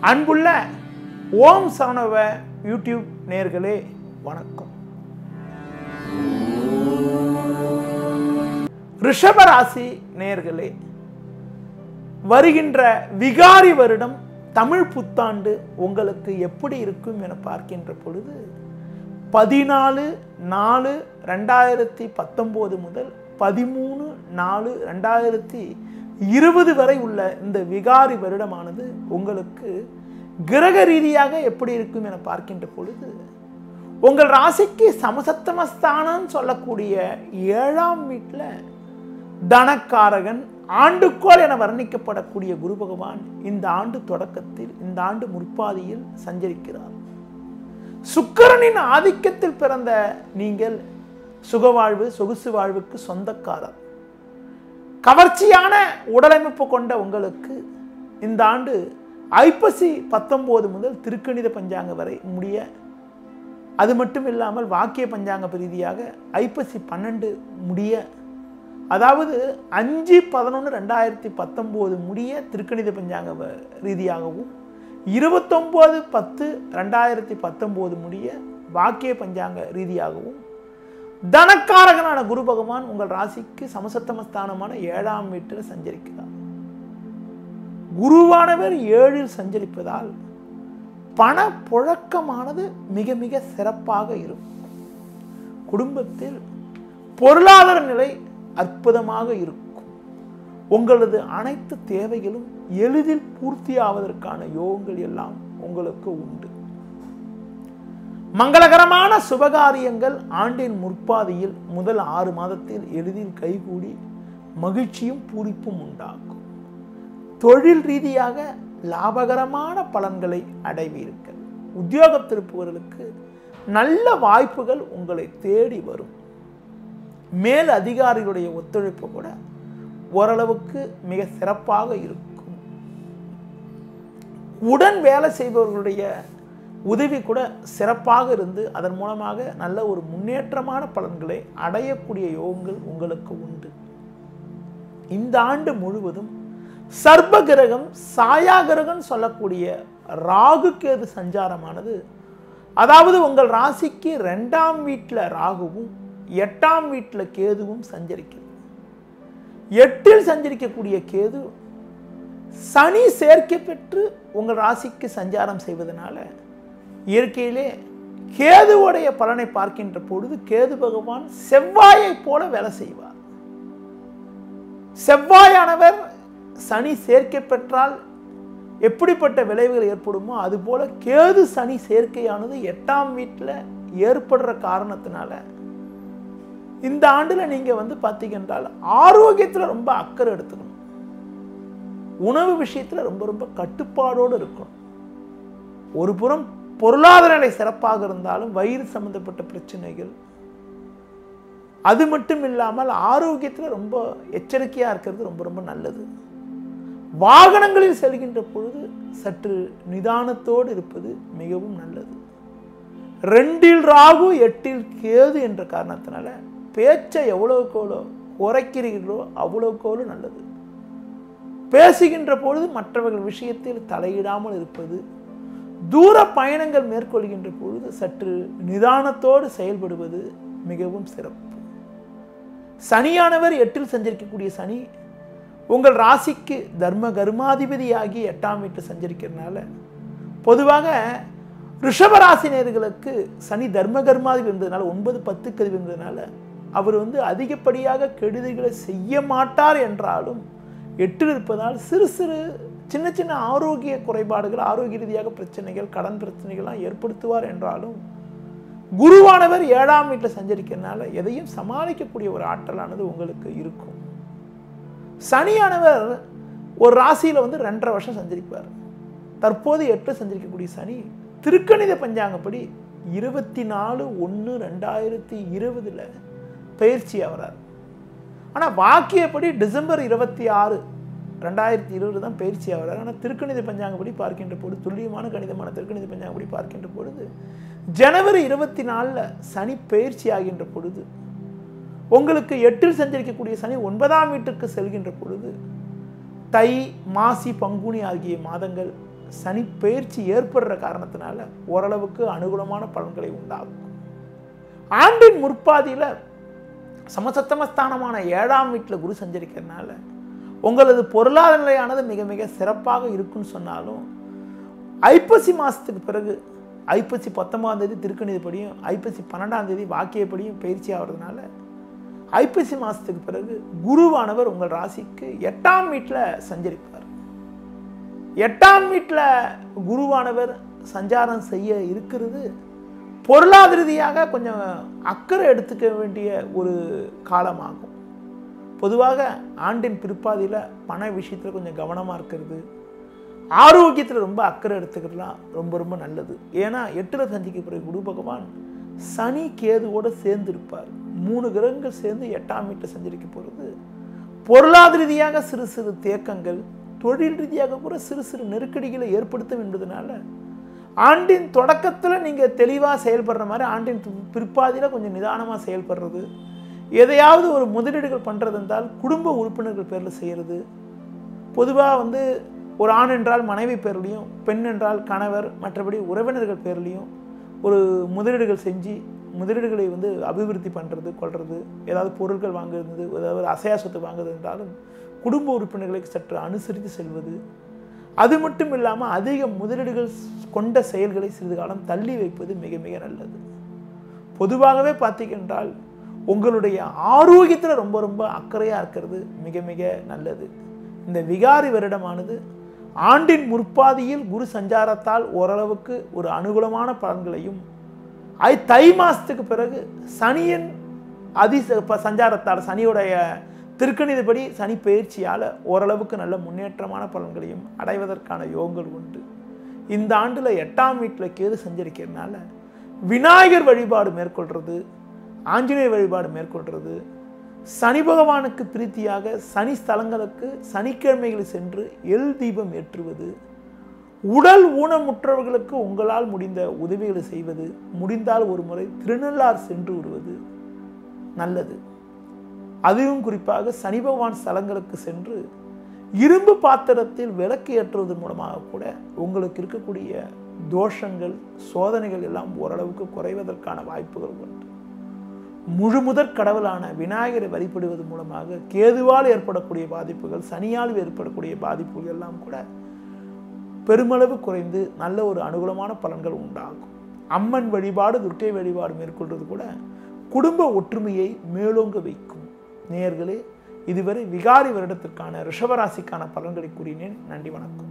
அன்புள்ள ஓம் சரவணபவ யூடியூப் நேயர்களே வணக்கம். ரிஷபராசி நேயர்களே, வருகின்ற விகாரி வருடம் தமிழ் புத்தாண்டு உங்களுக்கு எப்படி இருக்கும் என பார்க்கின்ற பொழுது 14/4/2019 முதல் 13/4/2020 வரை உள்ள இந்த விகாரி வருடமானது உங்களுக்கு கிரக ரீதியாக எப்படி இருக்கும் என பார்க்கின்ற பொழுது உங்கள் ராசிக்கு சமசப்தமஸ்தானம் சொல்லக்கூடிய 7ஆம் வீட்டில் தனக்காரகன் ஆண்டுக்கோள் என வர்ணிக்கப்படக்கூடிய குரு பகவான் இந்த ஆண்டு தொடக்கத்தில் இந்த ஆண்டு முற்பாதியில் சஞ்சரிக்கிறார். சுக்கிரனின் ஆதிக்கத்தில் பிறந்த நீங்கள் சுகவாழ்வு சொகுசு வாழ்வுக்கு சொந்தக்காரர். கவர்ச்சியான உடலமைப்பு கொண்ட உங்களுக்கு இந்த ஆண்டு ஐப்பசி 19 முதல் திருக்கணித பஞ்சாங்க வரை முடிய, அது மட்டும் இல்லாமல் வாக்கிய பஞ்சாங்க ரீதியாக ஐப்பசி 12 முடிய, அதாவது 5/11/2019 முடிய திருக்கணித பஞ்சாங்க ரீதியாகவும் 29/10/2019 முடிய வாக்கிய பஞ்சாங்க ரீதியாகவும் தனக்காரகனான குரு பகவான் உங்கள் ராசிக்கு சமசப்தமஸ்தானமான 7ஆம் வீட்டில் சஞ்சரிக்கிறார். குருவானவர் 7இல் சஞ்சரிப்பதால் பண புழக்கமானது மிக மிக சிறப்பாக இருக்கும். குடும்பத்தில் பொருளாதார நிலை அற்புதமாக இருக்கும். உங்களது அனைத்து தேவைகளும் எளிதில் பூர்த்தி ஆவதற்கான யோகங்கள் எல்லாம் உங்களுக்கு உண்டு. மங்களகரமான சுபகாரியங்கள் ஆண்டின் முற்பாதியில் முதல் 6 மாதத்தில் எளிதில் கைகூடி மகிழ்ச்சியும் பூரிப்பும் உண்டாகும். தொழில் ரீதியாக லாபகரமான பலன்களை அடைவீர்கள். உத்தியோகத்திருப்பவர்களுக்கு நல்ல வாய்ப்புகள் உங்களை தேடி வரும். மேல் அதிகாரிகளுடைய ஒத்துழைப்பு கூட ஓரளவுக்கு மிக சிறப்பாக இருக்கும். உடன் வேலை செய்பவர்களுடைய உதவி கூட சிறப்பாக இருந்து அதன் மூலமாக நல்ல ஒரு முன்னேற்றமான பலன்களை அடையக்கூடிய யோகங்கள் உங்களுக்கு உண்டு. இந்த ஆண்டு முழுவதும் சர்ப கிரகம் சாயா கிரகம் சொல்லக்கூடிய ராகு கேது சஞ்சாரமானது, அதாவது உங்கள் ராசிக்கு 2ஆம் வீட்டில் ராகுவும் 8ஆம் வீட்டில் கேதுவும் சஞ்சரிக்கிறது. 8இல் சஞ்சரிக்கக்கூடிய கேது சனி சேர்க்கை பெற்று உங்கள் ராசிக்கு சஞ்சாரம் செய்வதனால இயற்கையிலே கேதுவுடைய பலனை பார்க்கின்ற பொழுது கேது பகவான் செவ்வாயை போல வேலை செய்வார். செவ்வாயானவர் சனி சேர்க்கை பெற்றால் எப்படிப்பட்ட விளைவுகள் ஏற்படுமோ அதுபோல கேது சனி சேர்க்கையானது 8ஆம் வீட்டில் ஏற்படுற காரணத்தினால இந்த ஆண்டுல நீங்க பார்த்தீங்கன்றால் ஆரோக்கியத்தில் ரொம்ப அக்கறை எடுத்துக்கணும். உணவு விஷயத்தில் ரொம்ப ரொம்ப கட்டுப்பாடோடு இருக்கணும். ஒரு புறம் பொருளாதார நிலை சிறப்பாக இருந்தாலும் வயிறு சம்பந்தப்பட்ட பிரச்சனைகள், அது மட்டும் இல்லாமல் ஆரோக்கியத்தில் ரொம்ப எச்சரிக்கையாக இருக்கிறது ரொம்ப ரொம்ப நல்லது. வாகனங்களில் செல்கின்ற பொழுது சற்று நிதானத்தோடு இருப்பது மிகவும் நல்லது. 2இல் ராகு 8இல் கேது என்ற காரணத்தினால பேச்சை எவ்வளவுக்கு எவ்வளோ குறைக்கிறீர்களோ அவ்வளவுக்கு எவ்வளோ நல்லது. பேசுகின்ற பொழுது மற்றவர்கள் விஷயத்தில் தலையிடாமல் இருப்பது, தூர பயணங்கள் மேற்கொள்கின்ற பொழுது சற்று நிதானத்தோடு செயல்படுவது மிகவும் சிறப்பு. சனியானவர் 8இல் சஞ்சரிக்கக்கூடிய சனி உங்கள் ராசிக்கு தர்ம கர்மாதிபதியாகி 8ஆம் வீட்டில் சஞ்சரிக்கிறதுனால பொதுவாக ரிஷபராசினியர்களுக்கு சனி தர்ம கர்மாதிபதி இருந்ததுனால 9-10 கதிவு இருந்ததுனால அவர் அதிகப்படியாக கெடுதிகளை செய்ய மாட்டார் என்றாலும் 8இல் இருப்பதால் சிறு சிறு சின்ன சின்ன ஆரோக்கிய குறைபாடுகள், ஆரோக்கிய ரீதியாக பிரச்சனைகள், கடன் பிரச்சனைகள்லாம் ஏற்படுத்துவார் என்றாலும் குருவானவர் 7ஆம் வீட்டில் சஞ்சரிக்கிறதுனால எதையும் சமாளிக்கக்கூடிய ஒரு ஆற்றலானது உங்களுக்கு இருக்கும். சனியானவர் ஒரு ராசியில் 2.5 வருஷம் சஞ்சரிப்பார். தற்போது 8 சஞ்சரிக்கக்கூடிய சனி திருக்கணித பஞ்சாங்கப்படி 24/1/2020 பயிற்சி ஆகிறார். ஆனால் வாக்கியப்படி டிசம்பர் 26/2020 தான் பயிற்சி ஆகிறார். ஆனால் திருக்கணித பஞ்சாங்கப்படி பார்க்கின்ற பொழுது, துல்லியமான கணிதமான திருக்கணித பஞ்சாங்கப்படி பார்க்கின்ற பொழுது ஜனவரி 24 சனி பயிற்சி ஆகின்ற பொழுது உங்களுக்கு 8இல் சஞ்சரிக்கக்கூடிய சனி 9ஆம் வீட்டுக்கு செல்கின்ற பொழுது தை மாசி பங்குனி ஆகிய மாதங்கள் சனி பெயர்ச்சி ஏற்படுற காரணத்தினால ஓரளவுக்கு அனுகூலமான பலன்களை உண்டாகும். ஆண்டின் முற்பாதியில் சமசப்தமஸ்தானமான 7ஆம் வீட்டில் குரு சஞ்சரிக்கிறதுனால உங்களது பொருளாதார நிலையானது மிக மிக சிறப்பாக இருக்குன்னு சொன்னாலும் ஐப்பசி மாதத்துக்கு பிறகு ஐப்பசி 19ஆம் தேதி திருக்கணிதப்படியும் ஐப்பசி 12ஆம் தேதி வாக்கியப்படியும் பயிற்சி ஆகிறதுனால ஐப்பசி மாதத்துக்கு பிறகு குருவானவர் உங்கள் ராசிக்கு 8ஆம் வீட்டில் சஞ்சரிப்பார். 8ஆம் வீட்டில் குருவானவர் சஞ்சாரம் செய்ய இருக்கிறது பொருளாதார ரீதியாக கொஞ்சம் அக்கறை எடுத்துக்க வேண்டிய ஒரு காலமாகும். பொதுவாக ஆண்டின் பிற்பாதியில் பண விஷயத்தில் கொஞ்சம் கவனமாக இருக்கிறது, ஆரோக்கியத்தில் ரொம்ப அக்கறை எடுத்துக்கிறதுலாம் ரொம்ப ரொம்ப நல்லது. ஏன்னா 8ல் சந்திக்க பிறகு குரு பகவான் சனி கேதுவோடு சேர்ந்து இருப்பார். 3 கிரகங்கள் சேர்ந்து 8ஆம் வீட்டில் சஞ்சரிக்க போகிறது பொருளாதார ரீதியாக சிறு சிறு தேக்கங்கள், தொழில் ரீதியாக கூட சிறு சிறு நெருக்கடிகளை ஏற்படுத்தும் என்பதனால ஆண்டின் தொடக்கத்தில் நீங்கள் தெளிவாக செயல்படுற மாதிரி ஆண்டின் பிற்பாதியில் கொஞ்சம் நிதானமாக செயல்படுறது, எதையாவது ஒரு முதலீடுகள் பண்ணுறது இருந்தால் குடும்ப உறுப்பினர்கள் பேரில் செய்கிறது. பொதுவாக ஒரு ஆண் என்றால் மனைவி பேர்லையும், பெண் என்றால் கணவர், மற்றபடி உறவினர்கள் பேர்லையும் ஒரு முதலீடுகள் செஞ்சு முதலீடுகளை அபிவிருத்தி பண்ணுறது கொள்வது, ஏதாவது பொருட்கள் வாங்குறது, ஏதாவது அசையா சொத்து வாங்குறது என்றாலும் குடும்ப உறுப்பினர்களுக்கு சற்று அனுசரித்து செல்வது. அது மட்டும் இல்லாமல் அதிக முதலீடுகள் கொண்ட செயல்களை சிறிது காலம் தள்ளி வைப்பது மிக மிக நல்லது. பொதுவாகவே பார்த்தீங்கன்றால் உங்களுடைய ஆரோக்கியத்தில் ரொம்ப ரொம்ப அக்கறையாக இருக்கிறது மிக மிக நல்லது. இந்த விகாரி வருடமானது ஆண்டின் முற்பாதியில் குரு சஞ்சாரத்தால் ஓரளவுக்கு ஒரு அனுகூலமான பலன்களையும், தை மாதத்துக்கு பிறகு சனியின் சஞ்சாரத்தால் சனியுடைய திருக்கணிதப்படி சனி பயிற்சியால் ஓரளவுக்கு நல்ல முன்னேற்றமான பலன்களையும் அடைவதற்கான யோகங்கள் உண்டு. இந்த ஆண்டில் 8ஆம் வீட்டில் கேது சஞ்சரிக்கிறதுனால விநாயகர் வழிபாடு மேற்கொள்வது, ஆஞ்சநேயர் வழிபாடு மேற்கொள்வது, சனி பகவானுக்கு பிரீத்தியாக சனி ஸ்தலங்களுக்கு சனிக்கிழமைகளில் சென்று எல் தீபம் ஏற்றுவது, உடல் ஊனமுற்றவர்களுக்கு உங்களால் முடிந்த உதவிகளை செய்வது, முடிந்தால் ஒரு முறை திருநள்ளார் சென்று வருவது நல்லது. அதுவும் குறிப்பாக சனி பகவான் ஸ்தலங்களுக்கு சென்று இரும்பு பாத்திரத்தில் விளக்கு ஏற்றுவதன் மூலமாக கூட உங்களுக்கு இருக்கக்கூடிய தோஷங்கள், சோதனைகள் எல்லாம் ஓரளவுக்கு குறைவதற்கான வாய்ப்புகள் உண்டு. முழுமுதற் கடவுளான விநாயகரை வழிபடுவது மூலமாக கேதுவால் ஏற்படக்கூடிய பாதிப்புகள், சனியால் ஏற்படக்கூடிய பாதிப்புகள் எல்லாம் கூட பெருமளவு குறைந்து நல்ல ஒரு அனுகூலமான பலன்கள் உண்டாகும். அம்மன் வழிபாடு, துர்க்கை வழிபாடு மேற்கொள்வது கூட குடும்ப ஒற்றுமையை மேலோங்க வைக்கும். நேயர்களே, இதுவரை விகாரி வருடத்திற்கான ரிஷபராசிக்கான பலன்களை கூறினேன். நன்றி, வணக்கம்.